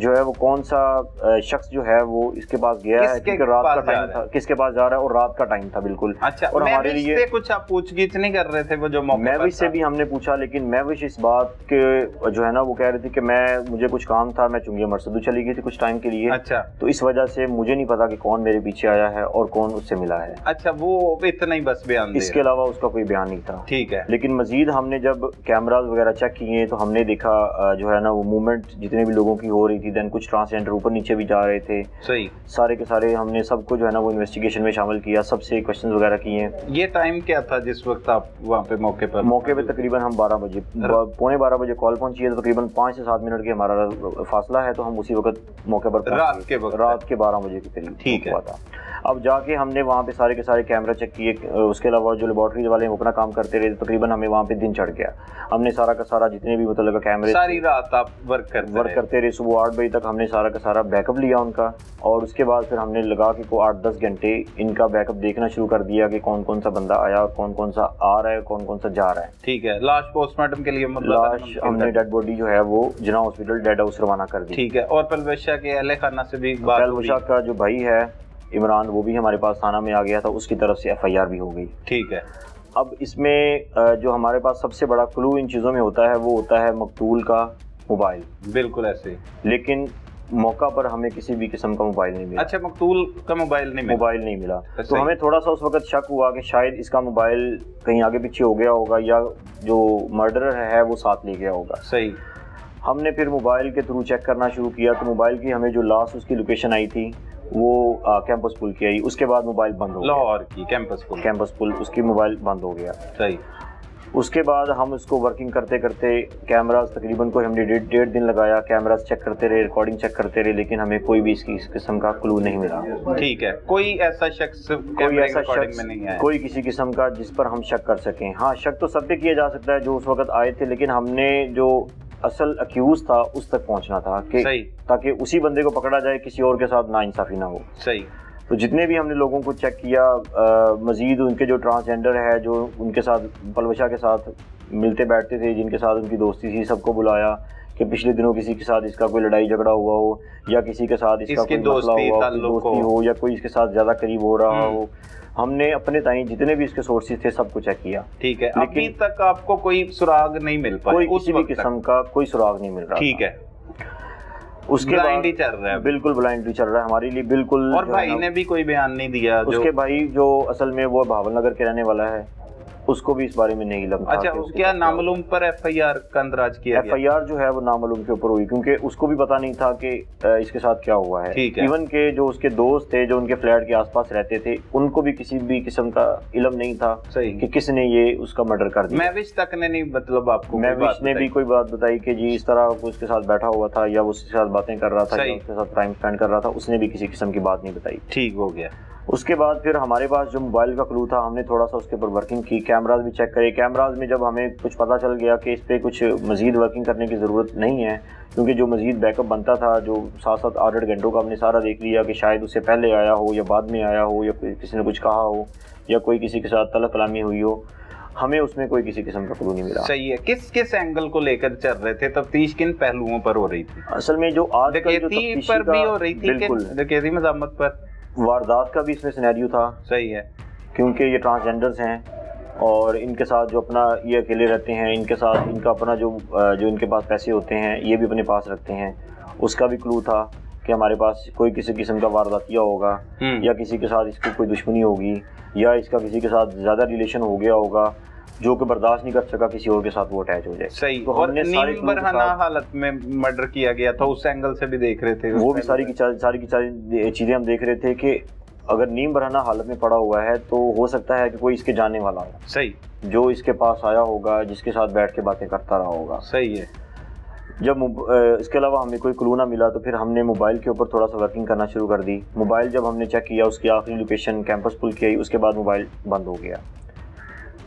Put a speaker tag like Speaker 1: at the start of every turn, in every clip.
Speaker 1: جو ہے وہ کون سا شخص جو ہے وہ اس کے پاس گیا ہے، کیونکہ رات کا ٹائم تھا، کس کے پاس جا رہا ہے، اور رات کا ٹائم تھا بالکل.
Speaker 2: اچھا،
Speaker 1: اور ہمارے لیے
Speaker 2: کچھ آپ پوچھ گچھ نہیں کر رہے تھے وہ جو موقع
Speaker 1: میوش سے بھی ہم نے پوچھا، لیکن میوش اس بات کے جو ہے نا وہ کہہ رہی تھی کہ مجھے کچھ کام تھا، میں چنگیا مرسدو چلی گئی تھی کچھ ٹائم کے لیے.
Speaker 2: اچھا،
Speaker 1: تو اس وجہ سے مجھے نہیں پتا کہ کون میرے پیچھے آیا ہے اور کون اس سے ملا ہے.
Speaker 2: اچھا، وہ اتنا ہی بس بیان دے،
Speaker 1: اس کے علاوہ اس کا کوئی بیان نہیں تھا.
Speaker 2: ٹھیک ہے.
Speaker 1: لیکن مزید ہم نے جب کیمراز وغیرہ چیک کیے تو ہم نے دیکھا جو ہے نا وہ موومنٹ جتنے بھی لوگوں کی ہو رہی تھی، دین کچھ ٹرانسجینڈر اوپر نیچے بھی جا رہے تھے.
Speaker 2: صحیح.
Speaker 1: سارے کے سارے ہم نے سب کو جو ہے نا وہ انویسٹیگیشن میں شامل کیا، سب سے کویشچنز وغیرہ کیے.
Speaker 2: یہ ٹائم کیا تھا جس وقت آپ وہاں پہ موقع پہ
Speaker 1: تقریباً ہم 12 بجے 12:15 کال پہنچی ہے، تو تقریباً 5 سے 7 منٹ کے ہمارا فاصلہ ہے، تو ہم اسی وقت موقع پر
Speaker 2: رات
Speaker 1: کے 12 بجے کے قریب.
Speaker 2: ٹھیک ہے.
Speaker 1: اب جا کے ہم نے وہاں پہ سارے کے سارے کیمرہ چیک کیے. اس کے علاوہ جو لیبارٹری والے ہیں وہ اپنا کام کرتے رہے. تقریباً ہمیں وہاں پہ دن چڑھ گیا. ہم نے سارا کا سارا جتنے بھی مطلب کیمرے
Speaker 2: ساری رات آپ ورک کرتے رہے.
Speaker 1: صبح 8 بجے تک ہم نے سارا کا سارا بیک اپ لیا ان کا، اور اس کے بعد پھر ہم نے لگا کے 8-10 گھنٹے ان کا بیک اپ دیکھنا شروع کر دیا کہ کون کون سا بندہ آیا اور کون کون سا آ رہا ہے، کون کون سا جا رہا ہے.
Speaker 2: ٹھیک ہے. لاش پوسٹ مارٹم کے لیے
Speaker 1: لاش ہم نے ڈیڈ باڈی جو ہے وہ جناح ہاسپٹل ڈیڈ ہاؤس روانہ کر دی.
Speaker 2: ٹھیک ہے. اور پلوشا کے اہل خانہ سے بھی بات؟
Speaker 1: پلوشا کا جو بھائی ہے عمران، وہ بھی ہمارے پاس تھانہ میں آ گیا تھا، اس کی طرف سے FIR بھی ہو گئی.
Speaker 2: ٹھیک ہے.
Speaker 1: اب اس میں جو ہمارے پاس سب سے بڑا کلو ان چیزوں میں ہوتا ہے وہ ہوتا ہے مقتول کا موبائل.
Speaker 2: بالکل ایسے.
Speaker 1: لیکن موقع پر ہمیں کسی بھی قسم کا موبائل نہیں ملا.
Speaker 2: اچھا، مقتول کا موبائل نہیں ملا.
Speaker 1: تو ہمیں تھوڑا سا اس وقت شک ہوا کہ شاید اس کا موبائل کہیں آگے پیچھے ہو گیا ہوگا، یا جو مرڈرر ہے وہ ساتھ لے گیا ہوگا.
Speaker 2: صحیح.
Speaker 1: ہم نے پھر موبائل کے تھرو چیک کرنا شروع کیا، تو موبائل کی ہمیں جو لاسٹ اس کی لوکیشن آئی تھی وہ کیمپس پل کی آئی. اس کے بعد موبائل بند ہو گیا.
Speaker 2: لاہور کی کیمپس پل
Speaker 1: اس کی موبائل بند ہو گیا.
Speaker 2: صحیح.
Speaker 1: اس کے بعد ہم اس کو ورکنگ کرتے کرتے کیمراز تقریباً کوئی ہم نے 1.5 دن لگایا. کیمراز چیک کرتے رہے، ریکارڈنگ چیک کرتے رہے، لیکن ہمیں کوئی بھی اس قسم کا کلو نہیں ملا.
Speaker 2: ٹھیک ہے. کوئی ایسا شخص
Speaker 1: کوئی کسی قسم کا جس پر ہم شک کر سکیں. ہاں، شک تو سب پہ کیا جا سکتا ہے جو اس وقت آئے تھے، لیکن ہم نے جو اصل اکیوز تھا اس تک پہنچنا تھا کہ تاکہ اسی بندے کو پکڑا جائے، کسی اور کے ساتھ ناانصافی نہ ہو.
Speaker 2: صحیح.
Speaker 1: تو جتنے بھی ہم نے لوگوں کو چیک کیا، مزید ان کے جو ٹرانسجینڈر ہے جو ان کے ساتھ پلوشا کے ساتھ ملتے بیٹھتے تھے، جن کے ساتھ ان کی دوستی تھی، سب کو بلایا کہ پچھلے دنوں کسی کے ساتھ اس کا کوئی لڑائی جھگڑا ہوا ہو، یا کسی کے ساتھ اس کا کوئی مسئلہ ہوا، دوستی ہو، یا کوئی اس کے ساتھ زیادہ قریب ہو رہا ہو. ہم نے اپنے تائیں جتنے بھی اس کے سورسز تھے سب کو چیک کیا.
Speaker 2: ٹھیک ہے. ابھی تک آپ کو کوئی سراغ نہیں مل پایا؟
Speaker 1: کوئی کسی بھی قسم کا کوئی سراغ نہیں مل رہا.
Speaker 2: ٹھیک ہے.
Speaker 1: اس کے بعد
Speaker 2: ہی چل رہا ہے.
Speaker 1: بالکل بلائنڈلی چل رہا ہے ہمارے لیے. بالکل.
Speaker 2: اور بھائی نے بھی کوئی بیان نہیں دیا؟
Speaker 1: اس کے بھائی جو اصل میں وہ بھاول نگر کے رہنے والا ہے، اس کو بھی اس بارے میں نہیں علم تھا.
Speaker 2: اچھا، اس کیا نامعلوم پر FIR کا اندراج کیا گیا؟
Speaker 1: FIR جو ہے وہ نامعلوم کے اوپر ہوئی، کیونکہ اس کو بھی پتا نہیں تھا کہ اس کے ساتھ کیا ہوا ہے. ایون کہ جو اس کے دوست تھے جو ان کے فلیٹ کے آس پاس رہتے تھے، ان کو بھی کسی بھی قسم کا علم نہیں تھا کہ کس نے یہ اس کا مرڈر کر دیا.
Speaker 2: میوش تک نے نہیں، مطلب آپ کو
Speaker 1: میوش نے بھی کوئی بات بتائی کہ جی اس طرح وہ اس کے ساتھ بیٹھا ہوا تھا، یا وہ اس کے ساتھ باتیں کر رہا تھا، یا اس کے ساتھ ٹائم اسپینڈ کر رہا تھا، اس نے بھی کسی قسم کی بات نہیں بتائی.
Speaker 2: ٹھیک ہو گیا.
Speaker 1: اس کے بعد پھر ہمارے پاس جو موبائل کا کلو تھا، ہم نے تھوڑا سا اس کے اوپر ورکنگ کی. کیمراز بھی چیک کرے. کیمراز میں جب ہمیں کچھ پتہ چل گیا کہ اس پہ کچھ مزید ورکنگ کرنے کی ضرورت نہیں ہے، کیونکہ جو مزید بیک اپ بنتا تھا جو 7-7 8 گھنٹوں کا، ہم نے سارا دیکھ لیا کہ شاید اس سے پہلے آیا ہو یا بعد میں آیا ہو، یا کسی نے کچھ کہا ہو، یا کوئی کسی کے ساتھ طلب کلامی ہوئی ہو. ہمیں اس میں کوئی کسی قسم کا کلو نہیں ملا.
Speaker 2: صحیح ہے. کس اینگل کو لے کر چل رہے تھے؟ تفتیش کن پہلوؤں پر ہو رہی تھی؟
Speaker 1: اصل میں جو آج کل جو
Speaker 2: تفتیش پر بھی ہو رہی تھی کہ ڈکیتی مذمت پر؟
Speaker 1: واردات کا بھی اس میں سینیریو تھا.
Speaker 2: صحیح ہے.
Speaker 1: کیونکہ یہ ٹرانسجینڈرز ہیں اور ان کے ساتھ جو اپنا یہ اکیلے رہتے ہیں، ان کے ساتھ ان کا اپنا جو ان کے پاس پیسے ہوتے ہیں یہ بھی اپنے پاس رکھتے ہیں. اس کا بھی کلو تھا کہ ہمارے پاس کوئی کسی قسم کا وارداتیہ ہوگا، یا کسی کے ساتھ اس کی کوئی دشمنی ہوگی، یا اس کا کسی کے ساتھ زیادہ ریلیشن ہو گیا ہوگا جو کہ برداشت نہیں کر سکا کسی اور کے ساتھ وہ اٹیچ ہو جائے.
Speaker 2: صحیح. اور نیم برہنہ حالت میں مرڈر کیا گیا تھا، اس اینگل سے بھی دیکھ رہے تھے.
Speaker 1: وہ بھی ساری کی چیزیں ہم دیکھ رہے تھے کہ اگر نیم برہنہ حالت میں پڑا ہوا ہے تو ہو سکتا ہے کہ کوئی اس کے جاننے والا ہو.
Speaker 2: صحیح.
Speaker 1: جو اس کے پاس آیا ہوگا، جس کے ساتھ بیٹھ کے باتیں کرتا رہا ہوگا.
Speaker 2: صحیح ہے.
Speaker 1: جب اس کے علاوہ ہمیں کوئی کلو نہ ملا تو پھر ہم نے موبائل کے اوپر تھوڑا سا ورکنگ کرنا شروع کر دی. موبائل جب ہم نے چیک کیا، اس کی آخری لوکیشن کیمپس پل کی آئی، اس کے بعد موبائل بند ہو گیا.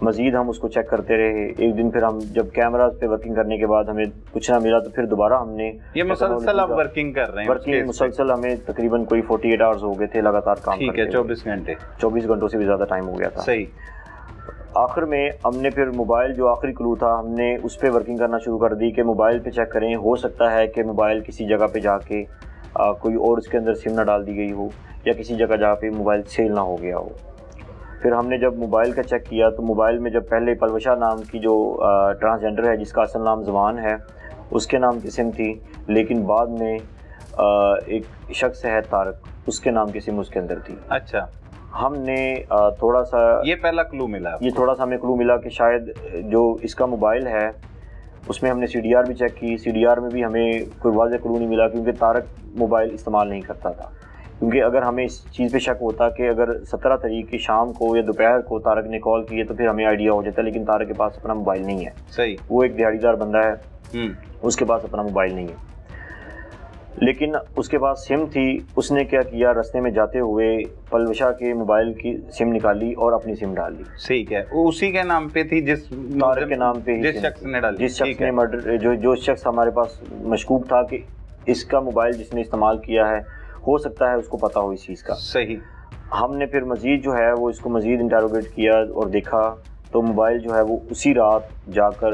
Speaker 1: مزید ہم اس کو چیک کرتے رہے. ایک دن پھر ہم جب کیمراز پہ ورکنگ کرنے کے بعد ہمیں کچھ نہ ملا تو پھر دوبارہ ہم نے
Speaker 2: یہ مسلسل آپ ورکنگ کر رہے ہیں؟
Speaker 1: ورکنگ مسلسل ہمیں تقریباً کوئی 48 آورز ہو گئے تھے لگاتار کام کرتے.
Speaker 2: ٹھیک ہے. 24 گھنٹے
Speaker 1: 24 گھنٹوں سے بھی زیادہ ٹائم ہو گیا تھا.
Speaker 2: صحیح.
Speaker 1: آخر میں ہم نے پھر موبائل جو آخری کلو تھا ہم نے اس پہ ورکنگ کرنا شروع کر دی کہ موبائل پہ چیک کریں، ہو سکتا ہے کہ موبائل کسی جگہ پہ جا کے کوئی اور اس کے اندر سم نہ ڈال دی گئی ہو، یا کسی جگہ جا پہ موبائل سیل نہ ہو گیا ہو۔ پھر ہم نے جب موبائل کا چیک کیا تو موبائل میں جب پہلے پلوشا نام کی جو ٹرانسجینڈر ہے جس کا اصل نام زمان ہے اس کے نام کی سم تھی، لیکن بعد میں ایک شخص ہے طارق، اس کے نام کی سم اس کے اندر تھی۔
Speaker 2: اچھا،
Speaker 1: ہم نے تھوڑا سا
Speaker 2: یہ پہلا کلو ملا،
Speaker 1: یہ تھوڑا سا ہمیں کلو ملا کہ شاید جو اس کا موبائل ہے اس میں ہم نے سی ڈی آر بھی چیک کی، سی ڈی آر میں بھی ہمیں کوئی واضح کلو نہیں ملا، کیونکہ طارق موبائل استعمال نہیں کرتا تھا۔ کیونکہ اگر ہمیں اس چیز پہ شک ہوتا کہ اگر 17 تاریخ کی شام کو یا دوپہر کو طارق نے کال کی ہے تو پھر ہمیں آئیڈیا ہو جاتا، لیکن طارق کے پاس اپنا موبائل نہیں ہے۔
Speaker 2: صحیح،
Speaker 1: وہ ایک دیہڑی دار بندہ ہے، اس کے پاس اپنا موبائل نہیں ہے، لیکن اس کے پاس سم تھی۔ اس نے کیا کیا، رستے میں جاتے ہوئے پلوشا کے موبائل کی سم نکالی اور اپنی سم ڈال لی۔
Speaker 2: ٹھیک ہے، وہ اسی کے نام پہ تھی جس
Speaker 1: طارق کے نام پہ
Speaker 2: جس شخص نے ڈالی،
Speaker 1: جس شخص نے مرڈر جو شخص ہمارے پاس مشکوک تھا کہ اس کا موبائل جس نے استعمال کیا ہے ہو سکتا ہے اس کو پتہ ہو اس چیز کا۔
Speaker 2: صحیح،
Speaker 1: ہم نے پھر مزید جو ہے وہ اس کو مزید انٹروگیٹ کیا اور دیکھا تو موبائل جو ہے وہ اسی رات جا کر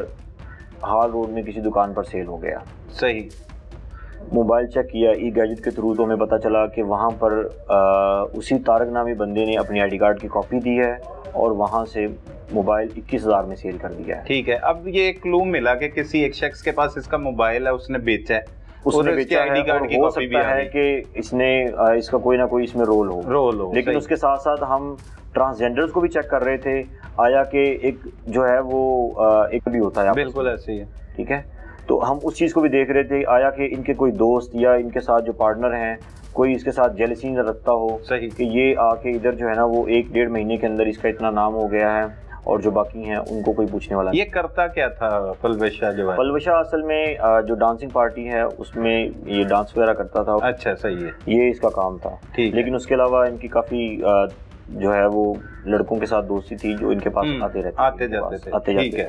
Speaker 1: ہال روڈ میں کسی دکان پر سیل ہو گیا۔
Speaker 2: صحیح،
Speaker 1: موبائل چیک کیا ای گیجٹ کے تھرو تو ہمیں پتہ چلا کہ وہاں پر اسی طارق نامی بندے نے اپنی آئی ڈی کارڈ کی کاپی دی ہے اور وہاں سے موبائل 21,000 میں سیل کر دیا ہے۔
Speaker 2: ٹھیک ہے، اب یہ ایک کلو ملا کہ کسی ایک شخص کے پاس اس کا موبائل ہے، اس نے بیچا ہے،
Speaker 1: اس نے بیچا ہے اور ہو سکتا ہے کہ اس نے اس کا کوئی نہ کوئی اس میں رول ہو، لیکن اس کے ساتھ ساتھ ہم ٹرانسجینڈرز کو بھی چیک کر رہے تھے آیا کہ ایک جو ہے وہ ایک بھی ہوتا ہے،
Speaker 2: بالکل ایسے ہی ہے،
Speaker 1: ٹھیک ہے، تو ہم اس چیز کو بھی دیکھ رہے تھے آیا کہ ان کے کوئی دوست یا ان کے ساتھ جو پارٹنر ہیں کوئی اس کے ساتھ جیلسی نہ رکھتا ہو کہ یہ آ کے ادھر جو ہے نا وہ 1-1.5 مہینے کے اندر اس کا اتنا نام ہو گیا ہے اور جو باقی ہیں ان کو کوئی پوچھنے والا نہیں۔
Speaker 2: یہ کرتا کیا تھا پلوشا جو ہے؟
Speaker 1: پلوشا اصل میں جو ڈانسنگ پارٹی ہے اس میں یہ ڈانس وغیرہ کرتا تھا۔
Speaker 2: اچھا، صحیح ہے،
Speaker 1: یہ اس کا کام تھا، لیکن اس کے علاوہ ان کی کافی جو ہے وہ لڑکوں کے ساتھ دوستی تھی جو ان کے پاس آتے جاتے تھے۔